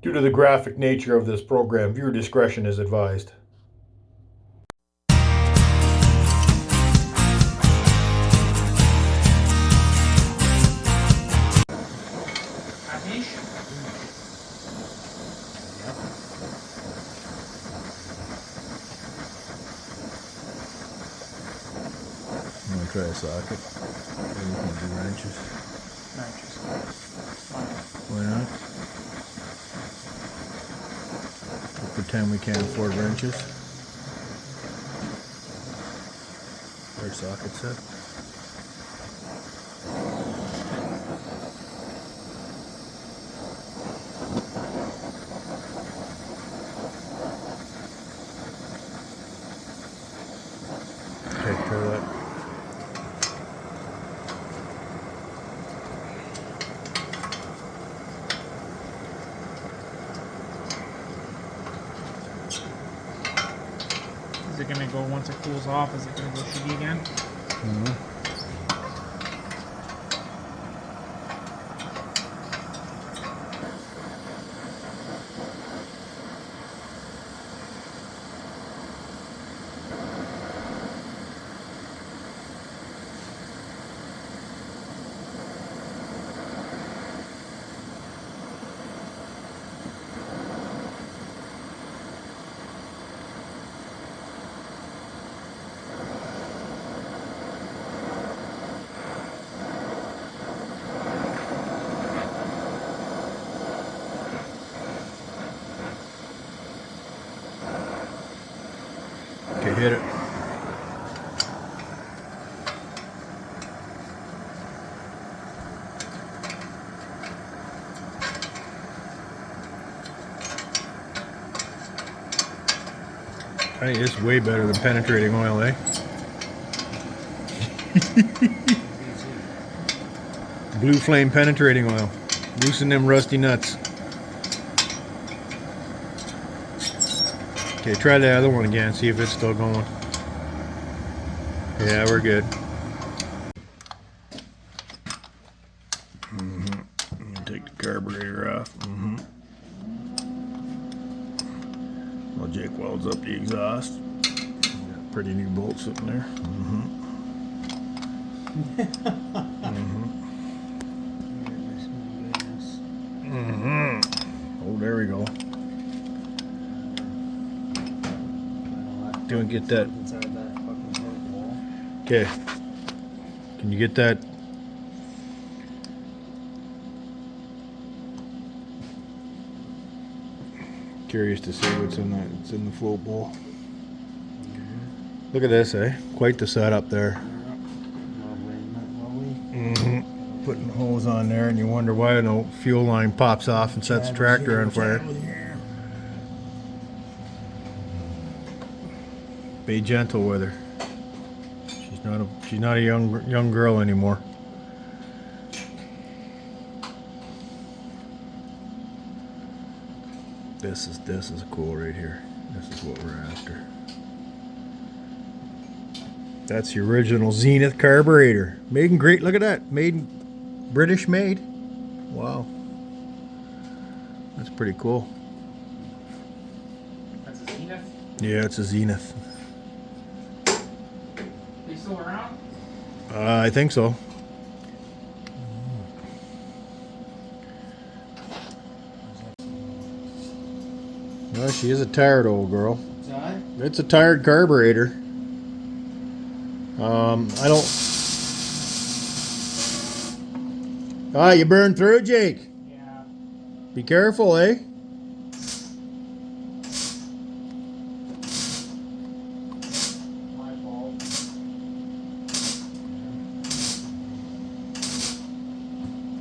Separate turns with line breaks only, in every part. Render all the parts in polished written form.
Due to the graphic nature of this program, viewer discretion is advised.
I'm gonna try a socket. Maybe we can do wrenches. Why not? We'll pretend we can't afford wrenches. Our socket set. Okay, try that.
Is it gonna go once it cools off? Is it gonna go shitty again?
Mm-hmm. Okay, hit it. Hey, it's way better than penetrating oil, eh? Blue flame penetrating oil. Loosen them rusty nuts. Okay, try the other one again, see if it's still going. Yeah, we're good. Take the carburetor off. Well, Jake welds up the exhaust. Got pretty new bolts sitting there. Oh, there we go. Don't get that. Okay. Can you get that? Curious to see what's in that. It's in the float bowl. Look at this, eh? Quite the setup there. Putting the hose on there, and you wonder why no fuel line pops off and sets the tractor on fire. Be gentle with her. She's not a young girl anymore. This is cool right here. This is what we're after. That's the original Zenith carburetor. Made in great. Look at that. British made. Wow. That's pretty cool.
That's a Zenith?
Yeah, it's a Zenith.
They still around?
I think so. Well, she is a tired old girl. It's a tired carburetor. I don't. Ah, you burned through, Jake.
Yeah.
Be careful, eh?
My fault.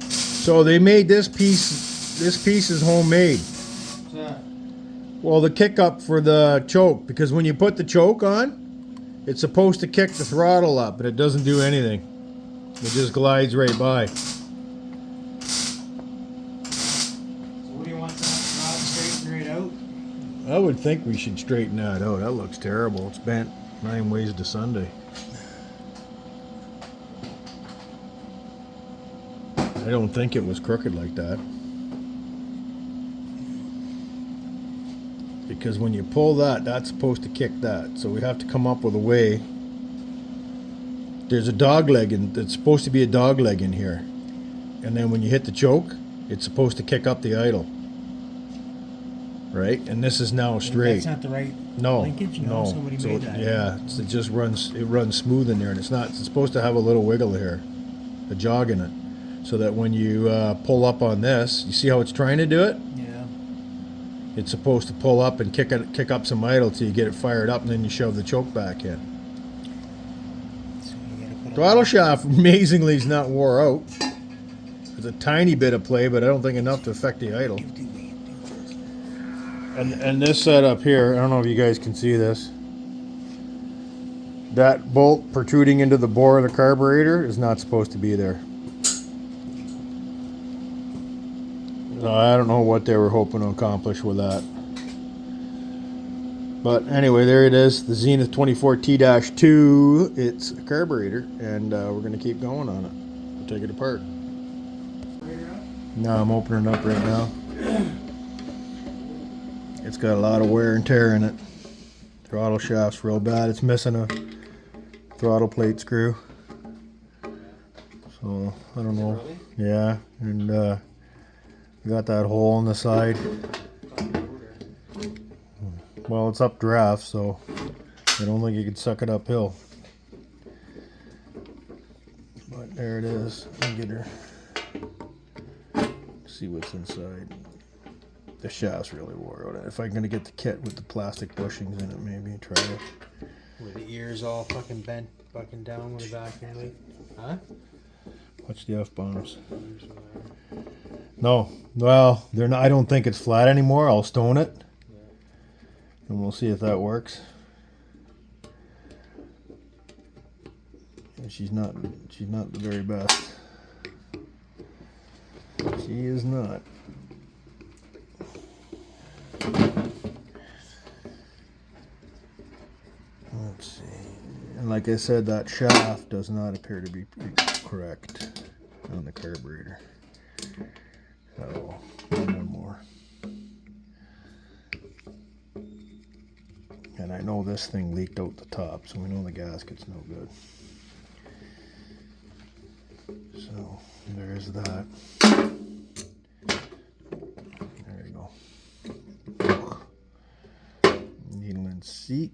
So they made this piece. This piece is homemade.
What's that?
Well, the kick up for the choke, because when you put the choke on, it's supposed to kick the throttle up, but it doesn't do anything. It just glides right by.
So what do you want that straightened right out?
I would think we should straighten that out. That looks terrible. It's bent 9 ways to Sunday. I don't think it was crooked like that. because when you pull that, that's supposed to kick that. So we have to come up with a way. There's a dog leg, and it's supposed to be a dog leg in here. And then when you hit the choke, it's supposed to kick up the idle. Right? And this is now straight.
That's not the right
No,
linkage?
no.
Somebody
So,
made that.
yeah, it just runs. It runs smooth in there, and it's not. It's supposed to have a little wiggle here, a jog in it, so that when you pull up on this, you see how it's trying to do it.
Yeah.
It's supposed to pull up and kick up some idle till you get it fired up, and then you shove the choke back in.
So you gotta put
Throttle shaft, amazingly, is not wore out. There's a tiny bit of play, but I don't think enough to affect the idle. And this setup here, I don't know if you guys can see this. That bolt protruding into the bore of the carburetor is not supposed to be there. I don't know what they were hoping to accomplish with that. But anyway, there it is, the Zenith 24 T-2. It's a carburetor, and we're going to keep going on it. We'll take it apart. No, I'm opening it up right now. It's got a lot of wear and tear in it. Throttle shaft's real bad. It's missing a throttle plate screw. So, I don't know. Yeah, and we got that hole on the side. Well, it's updraft, so I don't think you could suck it uphill. But there it is. I'll get her. See what's inside. The shaft's really wore out. If I'm gonna get the kit with the plastic bushings in it, maybe try it.
With the ears all fucking bent, fucking down with the vacuum leak. Huh?
Watch the F-bombs. No, well, they're not. I don't think it's flat anymore. I'll stone it, and we'll see if that works. And she's not the very best. She is not. Let's see. And like I said, that shaft does not appear to be correct on the carburetor. So, one more. And I know this thing leaked out the top, so we know the gasket's no good. So, there's that. There you go. Needle and seat.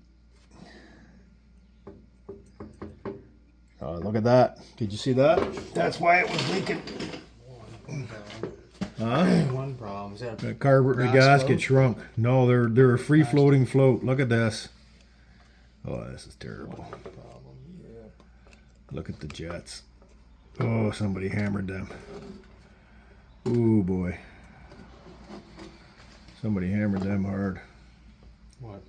Oh, look at that. Did you see that? That's why it was leaking. Huh?
One problem. Is that
The carburetor gasket shrunk. No, they're a free floating float. Look at this. Oh, this is terrible. Look at the jets. Oh, somebody hammered them. Ooh, boy. Somebody hammered them hard.
What?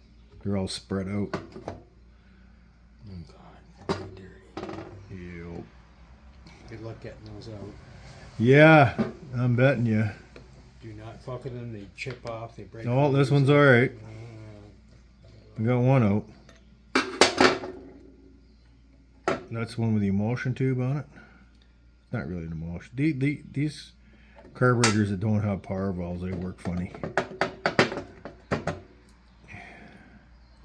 They're all spread out.
Oh God, dirty.
Yep.
Good luck getting those out.
Yeah, I'm betting you.
Do not fuck with them. They chip off. They break.
Oh, this one's all right. We got one out. That's the one with the emulsion tube on it. Not really an emulsion. These carburetors that don't have power valves, they work funny.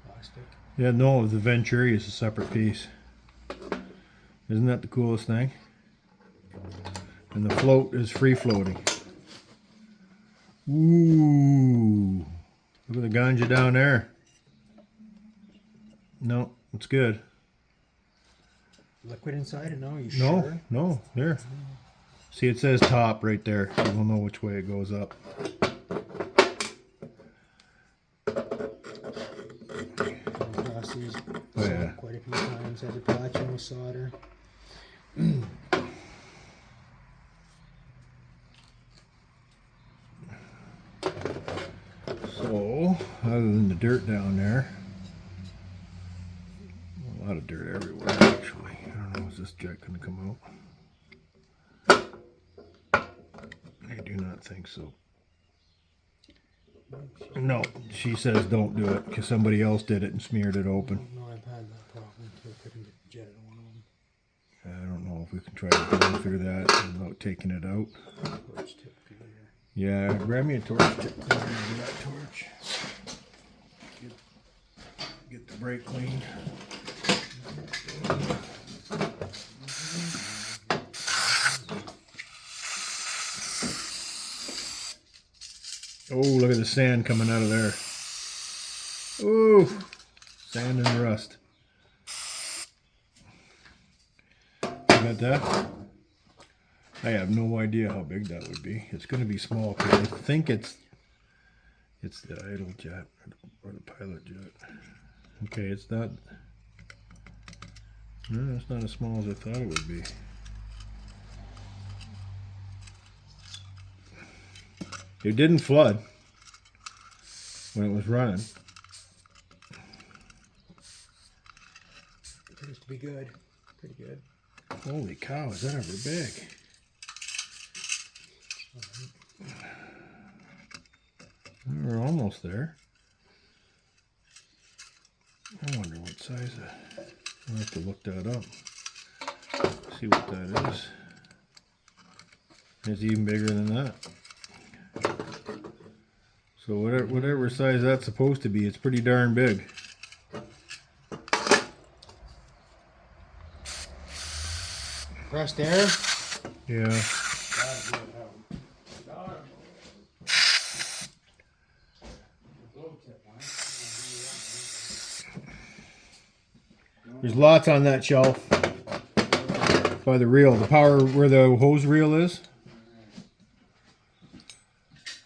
Plastic.
Yeah, no, the Venturi is a separate piece. Isn't that the coolest thing? And the float is free floating. Ooh. Look at the ganja down there. No, it's good.
Liquid inside it? No, you
No,
sure?
no, there. See, it says top right there. You will know which way it goes up.
Across these
Oh, yeah.
quite a few times. Had to patch them with solder.
So, other than the dirt down there, a lot of dirt everywhere actually. I don't know, is this jet going to come out? I do not think so. No, she says don't do it because somebody else did it and smeared it open.
No, I've had that problem too. I couldn't get the jet in one of them.
I don't know if we can try to burn through that without taking it out.
Torch tip through there.
Yeah, grab me a torch. That torch. brake clean. Oh, look at the sand coming out of there. Ooh, sand and rust. You got that? I have no idea how big that would be. It's going to be small because I think it's the idle jet or the pilot jet. Okay, it's not. No, it's not as small as I thought it would be. It didn't flood when it was running.
Appears to be good. Pretty good.
Holy cow, is that ever big? We're almost there. I wonder what size I'll have to look that up. See what that is. It's even bigger than that. So whatever size that's supposed to be, it's pretty darn big.
Compressed air?
Yeah. There's lots on that shelf by the reel. The power where the hose reel is.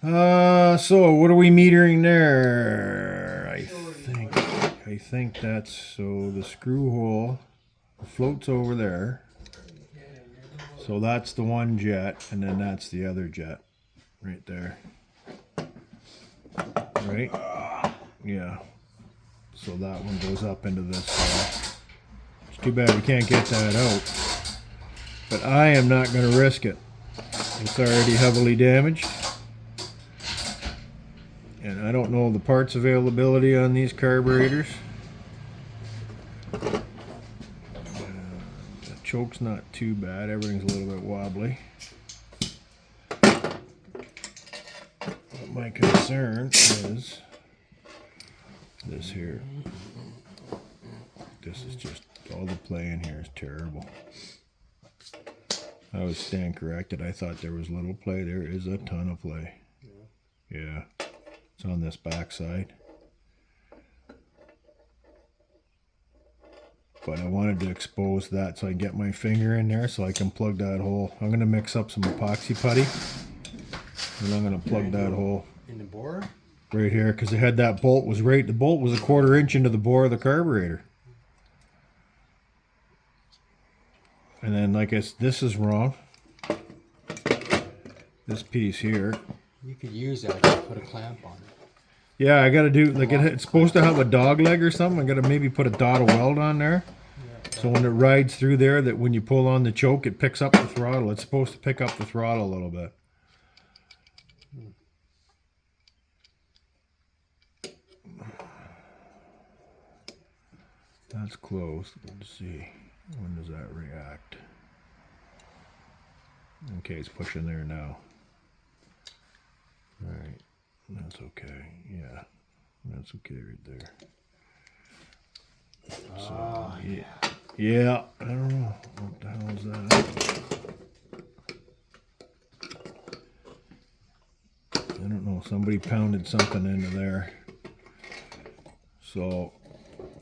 So what are we metering there? I think that's so the screw hole floats over there. So that's the one jet, and then that's the other jet right there. Right? Yeah. So that one goes up into this. It's too bad we can't get that out. But I am not going to risk it. It's already heavily damaged. And I don't know the parts availability on these carburetors. The choke's not too bad. Everything's a little bit wobbly. But my concern is this here. This is just, all the play in here is terrible. I was stand corrected. I thought there was little play. There is a ton of play. Yeah. It's on this back side. But I wanted to expose that so I get my finger in there so I can plug that hole. I'm going to mix up some epoxy putty. And I'm going to plug that hole.
In the bore?
Right here, because it had that bolt was right. The bolt was a 1/4 inch into the bore of the carburetor. And then, like I said, this is wrong. This piece here.
You could use that to put a clamp on it.
Yeah, I gotta do like it's supposed to have a dog leg or something. I gotta maybe put a dot of weld on there. So when it rides through there, that when you pull on the choke, it picks up the throttle. It's supposed to pick up the throttle a little bit. That's close. Let's see. When does that react? Okay, it's pushing there now. All right. That's okay. Yeah. That's okay right there. So, yeah. Yeah. I don't know. What the hell is that? I don't know. Somebody pounded something into there. So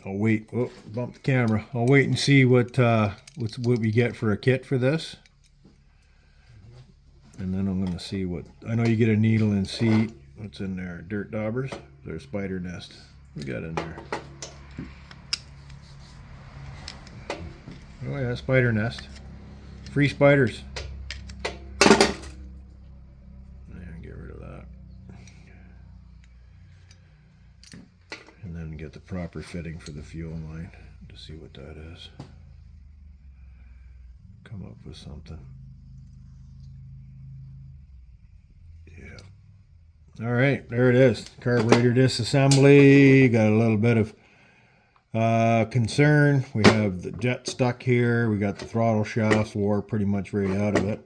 I'll wait. Oh, bump the camera. I'll wait and see what we get for a kit for this. And then I'm going to see what... I know you get a needle and seat. What's in there? Dirt daubers? There's spider nest. We got in there. Oh yeah, spider nest. Free spiders. And get rid of that. And then get the proper fitting for the fuel line to see what that is. Come up with something. Yeah. All right, there it is. Carburetor disassembly. Got a little bit of concern. We have the jet stuck here. We got the throttle shafts wore pretty much right out of it.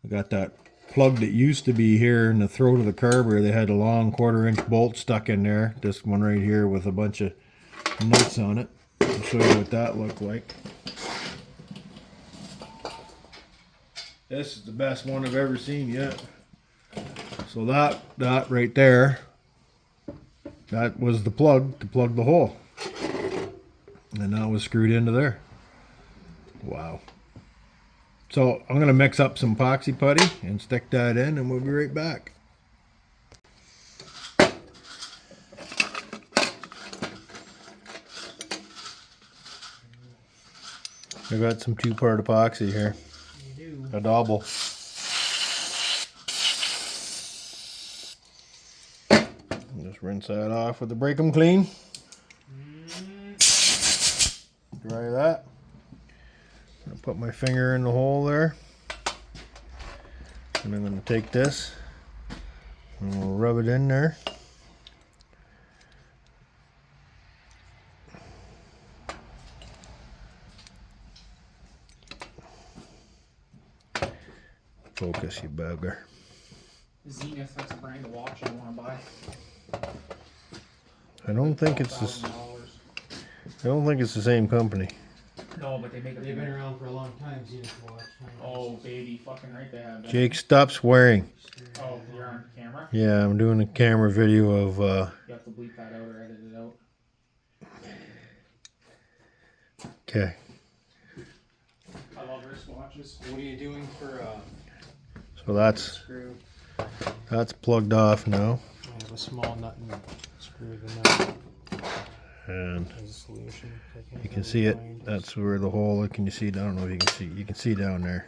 We got that plug that used to be here in the throat of the carburetor. They had a long 1/4 inch bolt stuck in there. This one right here with a bunch of nuts on it. I'll show you what that looked like. This is the best one I've ever seen yet. So that right there, that was the plug to plug the hole. And that was screwed into there. Wow. So I'm going to mix up some epoxy putty and stick that in, and we'll be right back. I got some 2-part epoxy here.
You do.
A double. Just rinse that off with the Break 'em Clean. Dry that. I'm gonna put my finger in the hole there. And I'm gonna take this and we'll rub it in there. Focus, you bugger.
Zenith, that's a brand of watch I want to buy.
I don't think it's this.
$12,000.
I don't think it's the same company.
No, but they make
They've been around for a long time. Zenith watch.
Oh, baby, fucking right they have.
Jake, stop swearing.
Oh, you're on camera?
Yeah, I'm doing a camera video of.
You have to bleep that out or edit it out.
Okay.
I love wristwatches.
What are you doing for
So that's
screw?
plugged off now,
I have a small nut and screw the nut
and
as a solution.
you can see it. That's where the hole. Can you see? I don't know if you can see. You can see down there.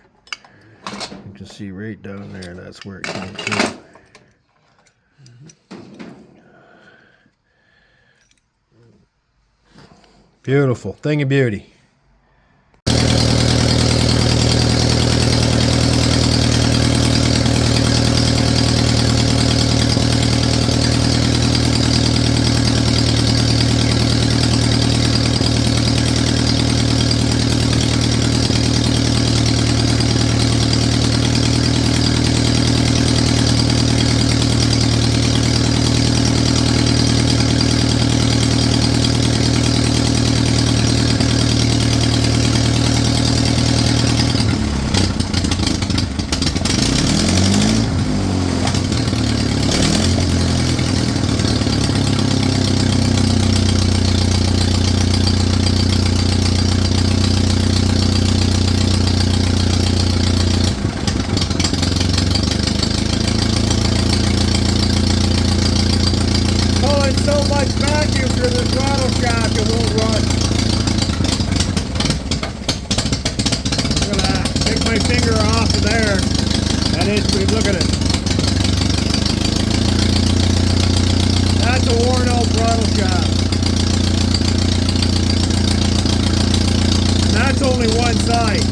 You can see right down there. That's where it came through. Beautiful thing of beauty. Look at it. That's a worn out throttle shaft. And that's only one side.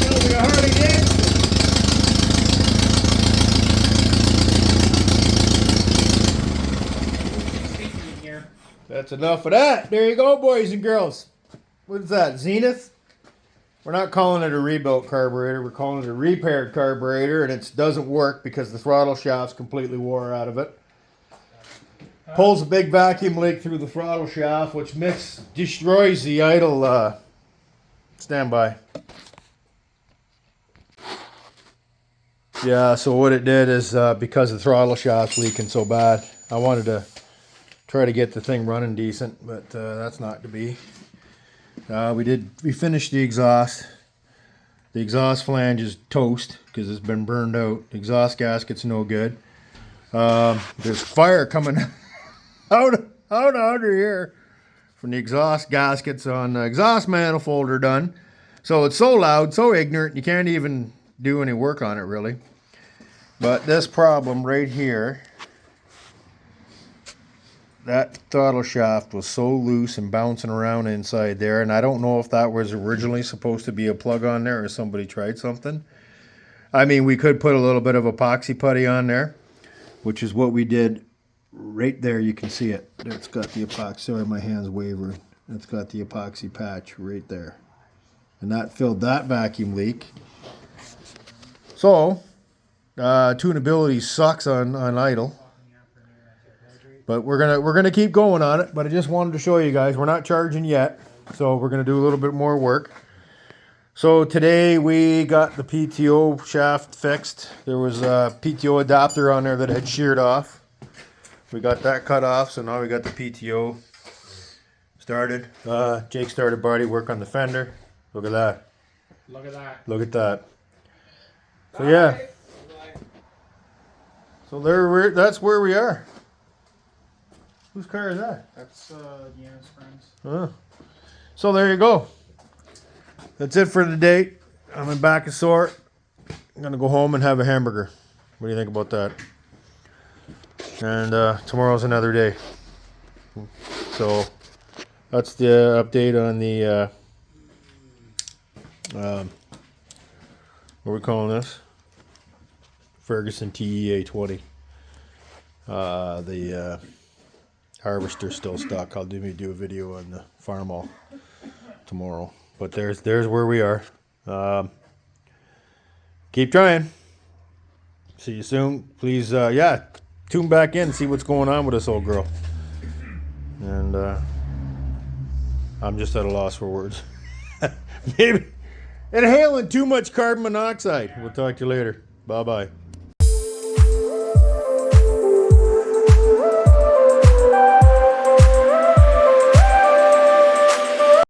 Building a hard again. That's enough of that. There you go, boys and girls. What's that, Zenith? We're not calling it a rebuilt carburetor. We're calling it a repaired carburetor, and it doesn't work because the throttle shaft's completely wore out of it. Pulls a big vacuum leak through the throttle shaft, which destroys the idle. Stand by. Yeah, so what it did is because the throttle shaft's leaking so bad, I wanted to try to get the thing running decent, but that's not to be. We finished the exhaust. The exhaust flange is toast because it's been burned out. The exhaust gasket's no good. There's fire coming out under here from the exhaust gaskets on the exhaust manifold are done. So it's so loud, so ignorant, you can't even do any work on it really. But this problem right here, that throttle shaft was so loose and bouncing around inside there, and I don't know if that was originally supposed to be a plug on there or somebody tried something. I mean, we could put a little bit of epoxy putty on there, which is what we did right there. You can see it. It's got the epoxy. Sorry, my hand's wavering. It's got the epoxy patch right there. And that filled that vacuum leak. So, tunability sucks on idle. But we're gonna keep going on it. But I just wanted to show you guys we're not charging yet, so we're gonna do a little bit more work. So today we got the PTO shaft fixed. There was a PTO adapter on there that had sheared off. We got that cut off, so now we got the PTO started. Jake started body work on the fender. Look at that.
Look at that.
Look at that. So yeah. So that's where we are. Whose car is that?
That's Deanna's friends.
Oh. So there you go. That's it for the date. I'm in back of sore. I'm gonna go home and have a hamburger. What do you think about that? And tomorrow's another day. So that's the update on the what are we calling this? Ferguson TEA20. The harvester's still stuck. I'll do a video on the farm all tomorrow. But there's where we are. Keep trying. See you soon. Please, yeah, tune back in and see what's going on with this old girl. And I'm just at a loss for words. Maybe inhaling too much carbon monoxide. We'll talk to you later. Bye-bye.